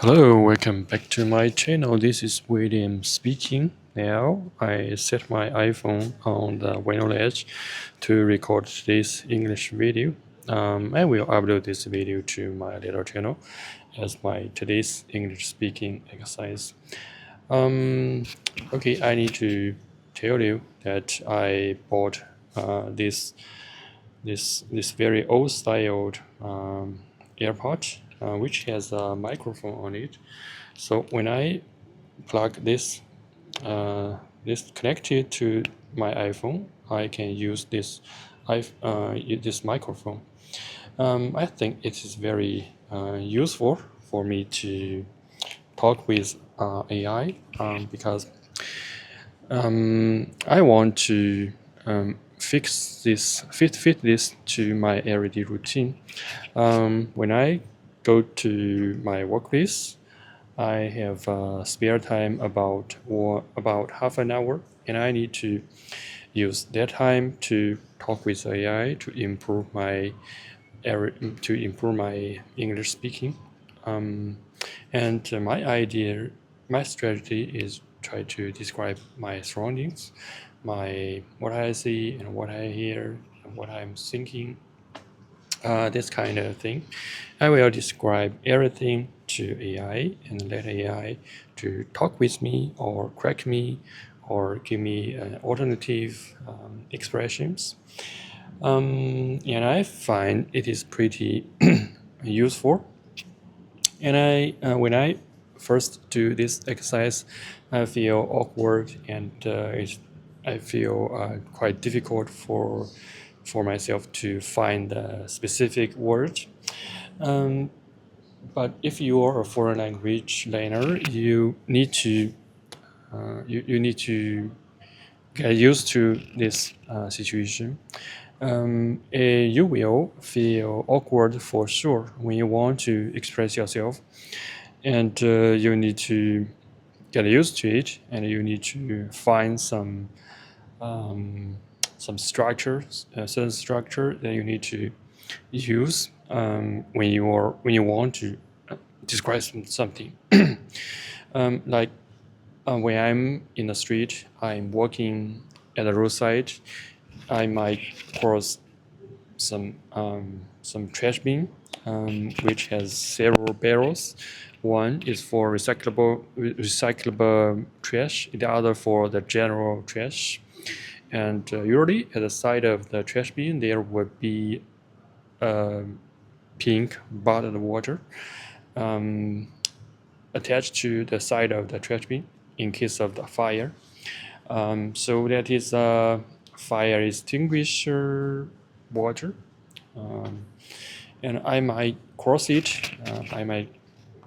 Hello, welcome back to my channel. This is William speaking. Now I set my iPhone on the window ledge to record this English video. I will upload this video to my little channel as my today's English speaking exercise. Okay, I need to tell you that I bought this very old styled AirPod, which has a microphone on it. So when I plug this connected to my iPhone, I can use this microphone. I think it is very useful for me to talk with AI because I want to fit this to my everyday routine. When I go to my workplace, I have spare time about half an hour, and I need to use that time to talk with AI to improve my English speaking. And my strategy is try to describe my surroundings, what I see and what I hear and what I'm thinking, this kind of thing. I will describe everything to AI and let AI to talk with me or correct me or give me alternative expressions. And I find it is pretty useful. And when I first do this exercise, I feel awkward and I feel quite difficult for myself to find a specific word. But if you are a foreign language learner, you need to get used to this situation. You will feel awkward for sure when you want to express yourself, and you need to get used to it, and you need to find some structure, certain structure that you need to use when you want to describe something. Like when I'm in the street, I'm walking at the roadside, I might cross some trash bin, which has several barrels. One is for recyclable trash, the other for the general trash. And usually at the side of the trash bin, there would be pink bottled water attached to the side of the trash bin in case of the fire. So that is a fire extinguisher water. And I might cross it. I might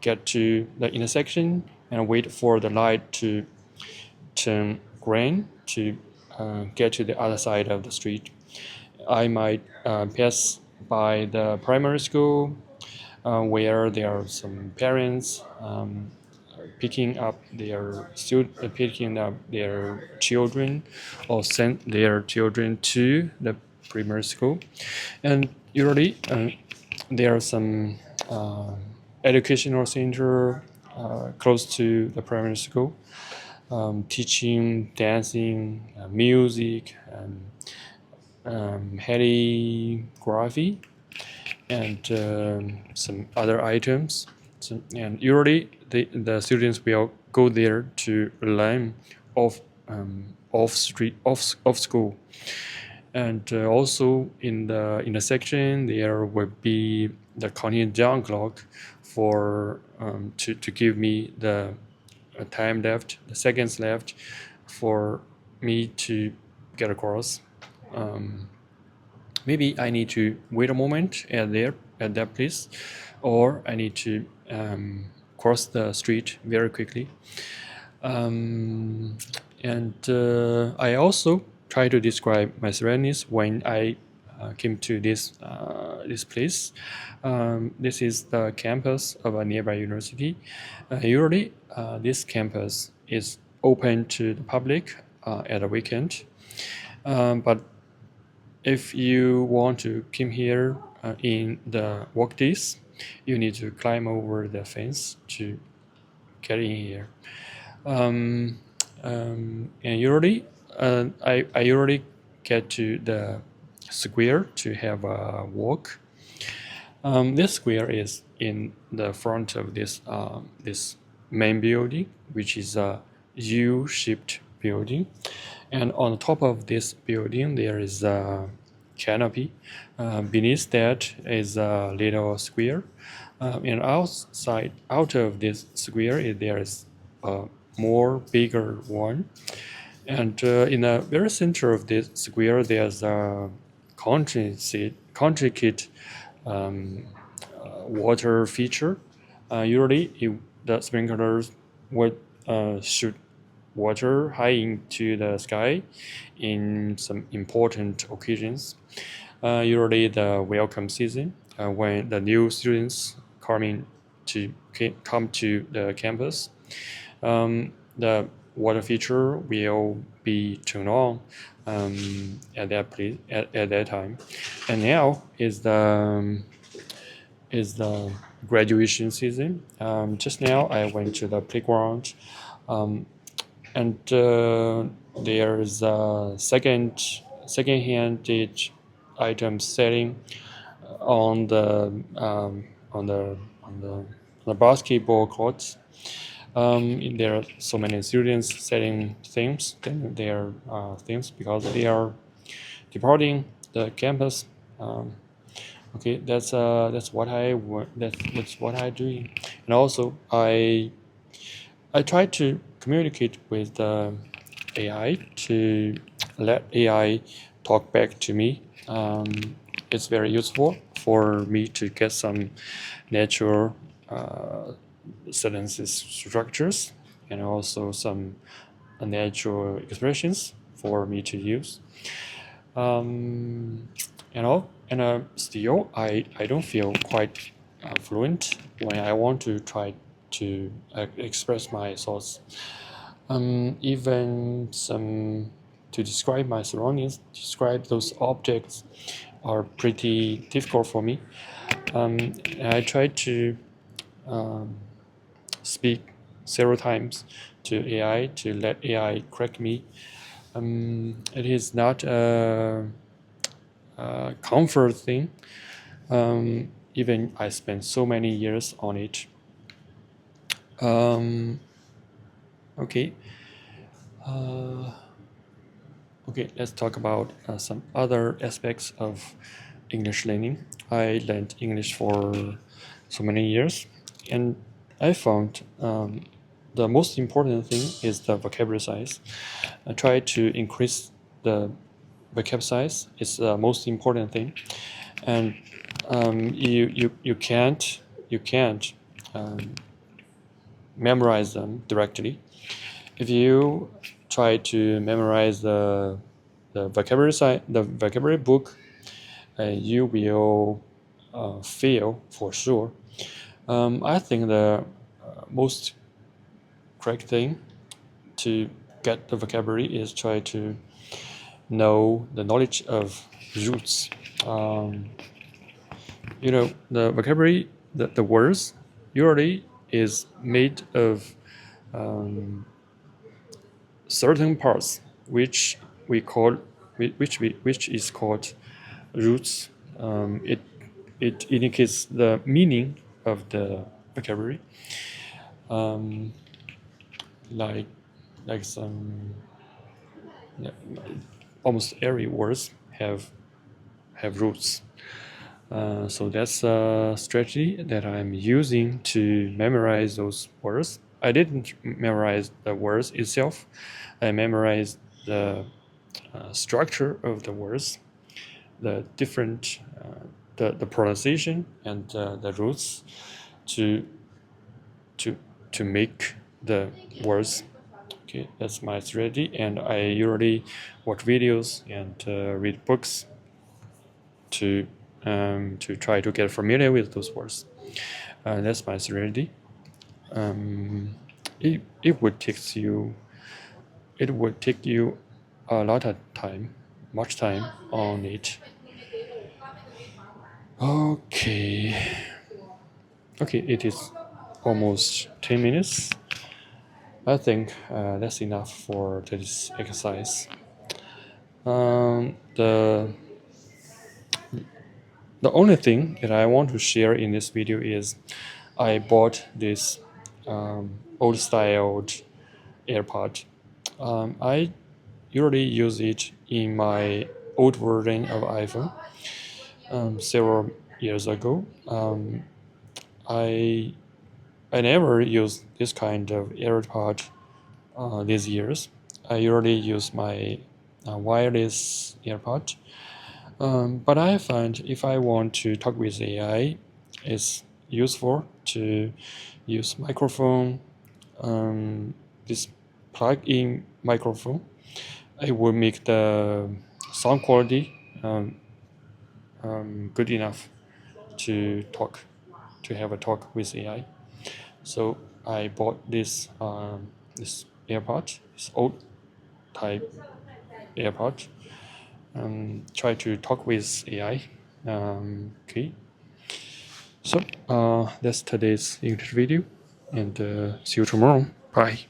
get to the intersection and wait for the light to turn green to get to the other side of the street. I might pass by the primary school where there are some parents picking up their children or send their children to the primary school, and usually there are some educational center close to the primary school, teaching dancing, music, calligraphy, and some other items. So, and usually the students will go there to learn off school. And also in the intersection there will be the counting down clock for to give me the time left, the seconds left for me to get across. Maybe I need to wait a moment at that place, or I need to cross the street very quickly. And I also try to describe my surroundings when I came to this place. This is the campus of a nearby university. Usually, this campus is open to the public at a weekend. But if you want to come here in the work days, you need to climb over the fence to get in here. And usually, I usually get to the square to have a walk. This square is in the front of this main building, which is a U-shaped building, and on the top of this building there is a canopy. Beneath that is a little square, and out of this square there is a more bigger one, and in the very center of this square there's a contricate water feature. Usually, the sprinklers would shoot water high into the sky in some important occasions. Usually, the welcome season, when the new students come to the campus, the water feature will be turned on at that time. And now is the graduation season. Just now I went to the playground, and there is a second-handed item selling on the basketball courts. There are so many students selling things. Their things because they are departing the campus. Okay, that's what that's what I do, and also I try to communicate with the AI to let AI talk back to me. It's very useful for me to get some natural sentences structures and also some natural expressions for me to use. Still, I don't feel quite fluent when I want to try to express my thoughts. Even some to describe my surroundings, describe those objects are pretty difficult for me. I try to speak several times to AI to let AI correct me. It is not a comfort thing. Even I spent so many years on it. Okay. Okay, let's talk about some other aspects of English learning. I learned English for so many years, and I found the most important thing is the vocabulary size. I try to increase the vocab size. It's the most important thing, and you can't memorize them directly. If you try to memorize the vocabulary book, you will fail for sure. I think the most correct thing to get the vocabulary is try to know the knowledge of roots. The vocabulary, the words usually is made of certain parts which is called roots. It indicates the meaning of the vocabulary. Like some almost every words have roots. So that's a strategy that I'm using to memorize those words. I didn't memorize the words itself. I memorized the structure of the words, the different, the pronunciation and the roots to make the words. Okay, that's my strategy, and I usually watch videos and read books to try to get familiar with those words. That's my strategy. It would take you a lot of time, much time on it. Okay. Okay, it is almost 10 minutes. I think that's enough for this exercise. The only thing that I want to share in this video is I bought this old styled AirPod. I usually use it in my old version of iPhone several years ago. I never used this kind of AirPod these years. I usually use my wireless AirPod. But I find if I want to talk with AI, it's useful to use microphone, this plug-in microphone. It will make the sound quality good enough to have a talk with AI. So I bought this AirPod, this old type AirPod, try to talk with AI. Okay, so that's today's English video, and see you tomorrow. Bye.